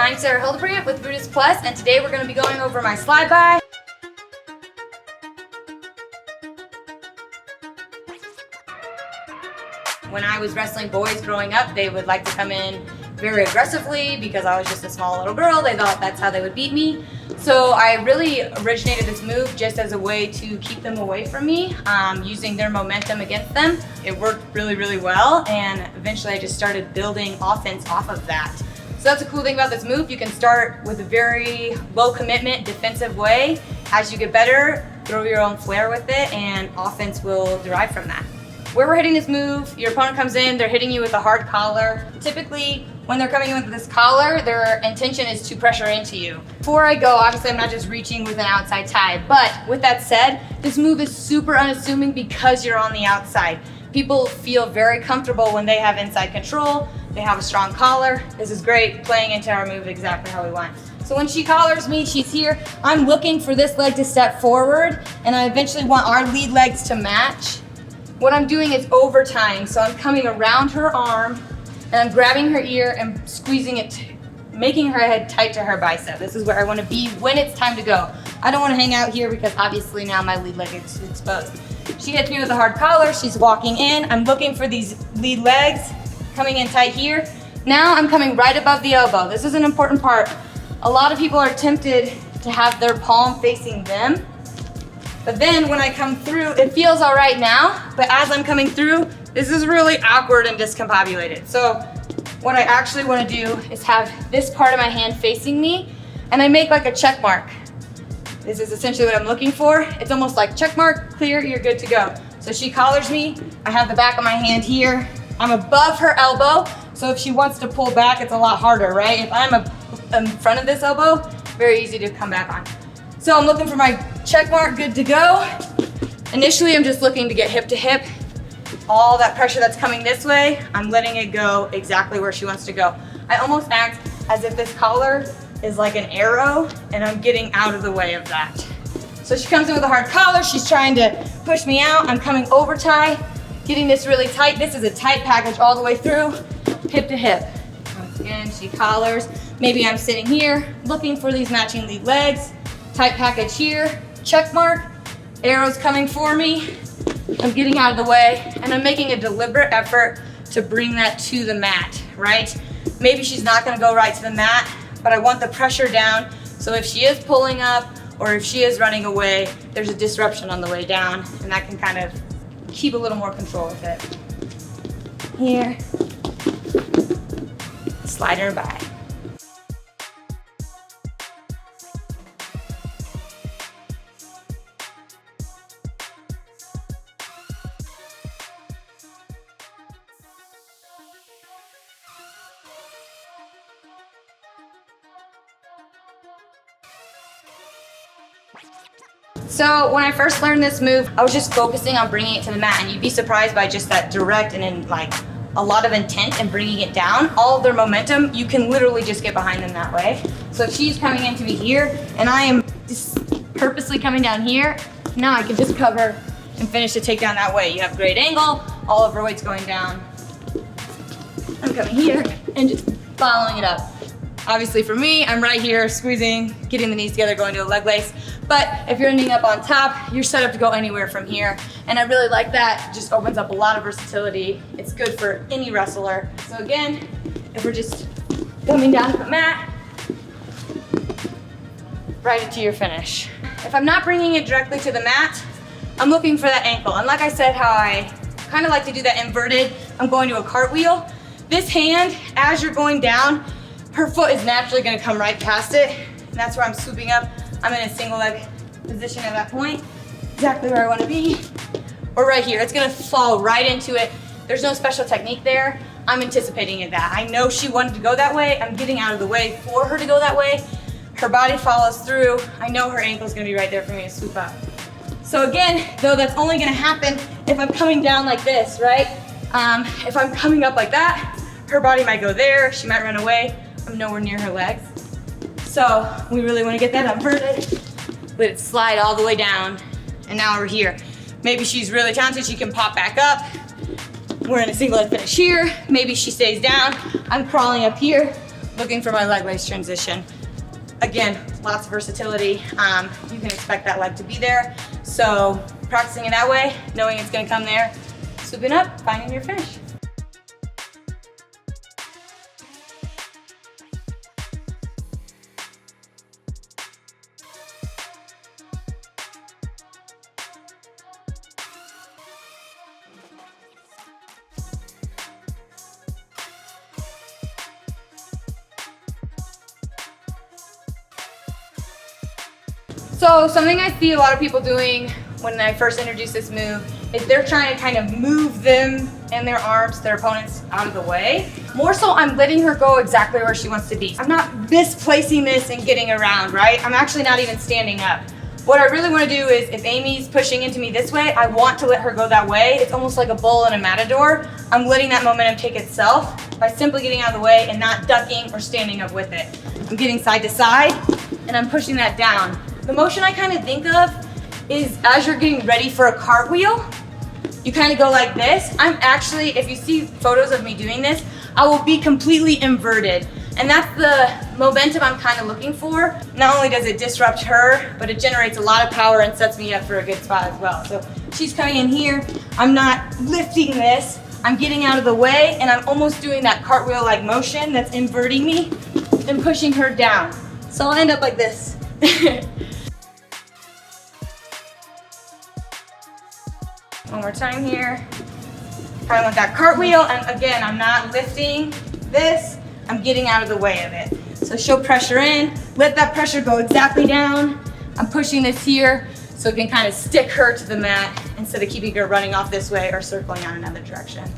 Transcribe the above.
I'm Sarah Hildebrandt with RUDIS Plus, and today we're going to be going over my slide by. When I was wrestling boys growing up, they would like to come in very aggressively because I was just a small little girl. They thought that's how they would beat me. So I really originated this move just as a way to keep them away from me, using their momentum against them. It worked really, really well, and eventually I just started building offense off of that. So that's the cool thing about this move. You can start with a very low commitment defensive way. As you get better, throw your own flair with it, and offense will derive from that. Where we're hitting this move, your opponent comes in, they're hitting you with a hard collar. Typically, when they're coming in with this collar, their intention is to pressure into you. Before I go, obviously I'm not just reaching with an outside tie, but with that said, this move is super unassuming because you're on the outside. People feel very comfortable when they have inside control, they have a strong collar. This is great, playing into our move exactly how we want. So when she collars me, she's here, I'm looking for this leg to step forward, and I eventually want our lead legs to match. What I'm doing is overtying, so I'm coming around her arm, and I'm grabbing her ear and squeezing it, making her head tight to her bicep. This is where I want to be when it's time to go. I don't want to hang out here because obviously now my lead leg is exposed. She hits me with a hard collar, she's walking in, I'm looking for these lead legs, coming in tight here. Now I'm coming right above the elbow. This is an important part. A lot of people are tempted to have their palm facing them, but then when I come through, it feels all right now, but as I'm coming through, this is really awkward and discombobulated. So what I actually want to do is have this part of my hand facing me, and I make like a check mark. This is essentially what I'm looking for. It's almost like check mark, clear, you're good to go. So she collars me, I have the back of my hand here, I'm above her elbow, so if she wants to pull back, it's a lot harder, right? If I'm in front of this elbow, very easy to come back on. So I'm looking for my check mark, good to go. Initially, I'm just looking to get hip to hip. All that pressure that's coming this way, I'm letting it go exactly where she wants to go. I almost act as if this collar is like an arrow and I'm getting out of the way of that. So she comes in with a hard collar, she's trying to push me out, I'm coming over tie, getting this really tight. This is a tight package all the way through, hip to hip. Once again, she collars. Maybe I'm sitting here, looking for these matching lead legs, tight package here, check mark, arrows coming for me. I'm getting out of the way, and I'm making a deliberate effort to bring that to the mat, right? Maybe she's not gonna go right to the mat, but I want the pressure down, so if she is pulling up or if she is running away, there's a disruption on the way down, and that can kind of keep a little more control with it. Here, slide her by. So when I first learned this move, I was just focusing on bringing it to the mat, and you'd be surprised by just that direct and then like a lot of intent and bringing it down. All of their momentum, you can literally just get behind them that way. So if she's coming into me here and I am just purposely coming down here, now I can just cover and finish the takedown that way. You have great angle, all of her weight's going down. I'm coming here and just following it up. Obviously for me, I'm right here squeezing, getting the knees together, going to a leg lace. But if you're ending up on top, you're set up to go anywhere from here. And I really like that. It just opens up a lot of versatility. It's good for any wrestler. So again, if we're just coming down to the mat, right into your finish. If I'm not bringing it directly to the mat, I'm looking for that ankle. And like I said, how I kind of like to do that inverted, I'm going to a cartwheel. This hand, as you're going down, her foot is naturally gonna come right past it. And that's where I'm swooping up. I'm in a single leg position at that point, exactly where I wanna be. Or right here, it's gonna fall right into it. There's no special technique there. I'm anticipating that. I know she wanted to go that way. I'm getting out of the way for her to go that way. Her body follows through. I know her ankle's gonna be right there for me to swoop up. So again, though that's only gonna happen if I'm coming down like this, right? If I'm coming up like that, her body might go there, she might run away. I'm nowhere near her legs. So we really want to get that inverted. Let it slide all the way down. And now we're here. Maybe she's really talented, she can pop back up. We're in a single leg finish here. Maybe she stays down. I'm crawling up here, looking for my leg raise transition. Again, lots of versatility. You can expect that leg to be there. So practicing it that way, knowing it's gonna come there, swooping up, finding your finish. So something I see a lot of people doing when I first introduce this move is they're trying to kind of move them and their arms, their opponents, out of the way. More so, I'm letting her go exactly where she wants to be. I'm not misplacing this and getting around, right? I'm actually not even standing up. What I really want to do is, if Amy's pushing into me this way, I want to let her go that way. It's almost like a bull and a matador. I'm letting that momentum take itself by simply getting out of the way and not ducking or standing up with it. I'm getting side to side and I'm pushing that down. The motion I kind of think of is as you're getting ready for a cartwheel, you kind of go like this. I'm actually, if you see photos of me doing this, I will be completely inverted. And that's the momentum I'm kind of looking for. Not only does it disrupt her, but it generates a lot of power and sets me up for a good spot as well. So she's coming in here, I'm not lifting this, I'm getting out of the way, and I'm almost doing that cartwheel-like motion that's inverting me and pushing her down. So I'll end up like this. One more time here. Kind of like that cartwheel, and again, I'm not lifting this, I'm getting out of the way of it. So she'll pressure in, let that pressure go exactly down. I'm pushing this here so it can kind of stick her to the mat instead of keeping her running off this way or circling on another direction.